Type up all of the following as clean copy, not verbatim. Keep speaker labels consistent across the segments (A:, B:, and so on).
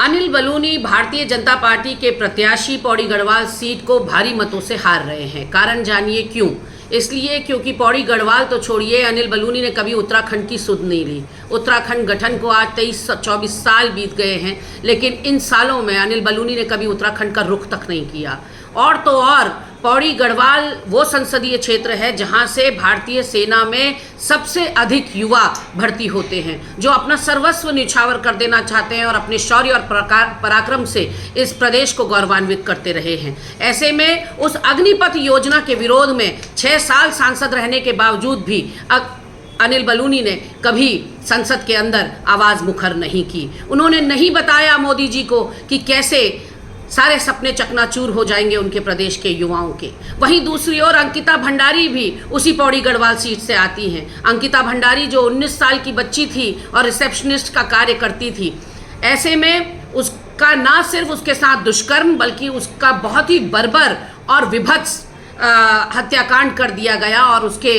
A: Anil Baluni Bharatiya Janata party के प्रत्याशी Pauri Garhwal seat को भारी मतों से हार रहे हैं। कारण जानिए क्यों। इसलिए क्योंकि पौड़ी गढ़वाल तो छोड़िए, अनिल बलूनी ने कभी उत्तराखंड की सुध नहीं ली। उत्तराखंड गठन को आज 23-24 साल बीत गए हैं, लेकिन इन सालों में अनिल बलूनी ने कभी उत्तराखंड का रुख तक नहीं किया। और तो और पौड़ी गढ़वाल वो संसदीय क्षेत्र है जहां से भारतीय सेना में सबसे अधिक युवा भर्ती होते हैं, जो अपना सर्वस्व न्यौछावर कर देना चाहते हैं और अपने शौर्य और पराक्रम से इस प्रदेश को गौरवान्वित करते रहे हैं। ऐसे में उस अग्निपथ योजना के विरोध में 6 साल सांसद रहने के बावजूद भी अनिल बलूनी ने कभी संसद के अंदर आवाज़ मुखर नहीं की। उन्होंने नहीं बताया मोदी जी को कि कैसे सारे सपने चकनाचूर हो जाएंगे उनके प्रदेश के युवाओं के। वहीं दूसरी ओर अंकिता भंडारी भी उसी पौड़ी गढ़वाल सीट से आती हैं। अंकिता भंडारी जो 19 साल की बच्ची थी और रिसेप्शनिस्ट का कार्य करती थी, ऐसे में उसका ना सिर्फ उसके साथ दुष्कर्म बल्कि उसका बहुत ही बर्बर और विभत्स हत्याकांड कर दिया गया और उसके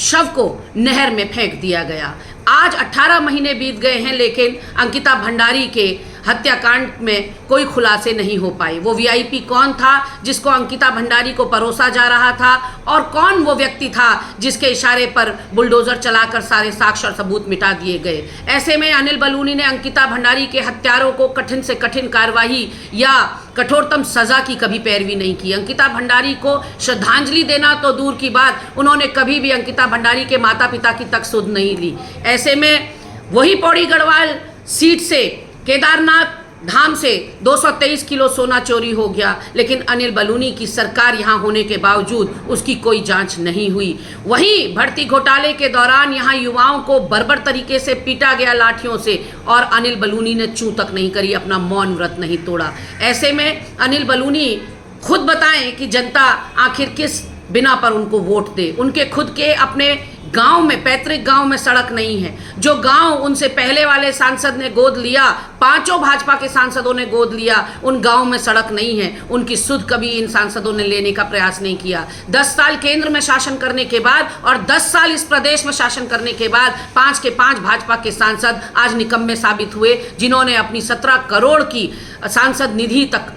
A: शव को नहर में फेंक दिया गया। आज 18 महीने बीत गए हैं, लेकिन अंकिता भंडारी के हत्याकांड में कोई खुलासे नहीं हो पाए। वो वीआईपी कौन था जिसको अंकिता भंडारी को परोसा जा रहा था, और कौन वो व्यक्ति था जिसके इशारे पर बुलडोजर चलाकर सारे साक्ष्य और सबूत मिटा दिए गए। ऐसे में अनिल बलूनी ने अंकिता भंडारी के हत्यारों को कठिन से कठिन कार्रवाई या कठोरतम सजा की कभी पैरवी नहीं की। अंकिता भंडारी को श्रद्धांजलि देना तो दूर की बात, उन्होंने कभी भी अंकिता भंडारी के माता पिता की तक सुध नहीं ली। ऐसे में वही पौड़ी गढ़वाल सीट से केदारनाथ धाम से 223 किलो सोना चोरी हो गया, लेकिन अनिल बलूनी की सरकार यहां होने के बावजूद उसकी कोई जांच नहीं हुई। वहीं भर्ती घोटाले के दौरान यहां युवाओं को बर्बर तरीके से पीटा गया लाठियों से, और अनिल बलूनी ने चूं तक नहीं करी, अपना मौन व्रत नहीं तोड़ा। ऐसे में अनिल बलूनी खुद बताएं कि जनता आखिर किस बिना पर उनको वोट दे। उनके खुद के अपने गांव में, पैतृक गांव में सड़क नहीं है। जो गांव उनसे पहले वाले सांसद ने गोद लिया, 5 भाजपा के सांसदों ने गोद लिया, उन गांव में सड़क नहीं है। उनकी सुध कभी इन सांसदों ने लेने का प्रयास नहीं किया। 10 साल केंद्र में शासन करने के बाद और 10 साल इस प्रदेश में शासन करने के बाद 5 के 5 भाजपा के सांसद आज निकम्मे साबित हुए, जिन्होंने अपनी 17 करोड़ की सांसद निधि तक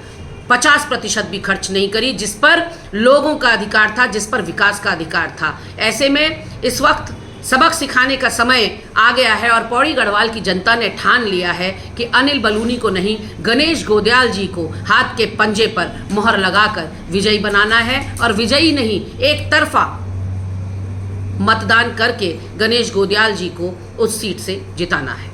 A: 50% भी खर्च नहीं करी, जिस पर लोगों का अधिकार था, जिस पर विकास का अधिकार था। ऐसे में इस वक्त सबक सिखाने का समय आ गया है और पौड़ी गढ़वाल की जनता ने ठान लिया है कि अनिल बलूनी को नहीं, गणेश गोदयाल जी को हाथ के पंजे पर मोहर लगाकर विजयी बनाना है, और विजयी नहीं, एक तरफा मतदान करके गणेश गोदयाल जी को उस सीट से जिताना है।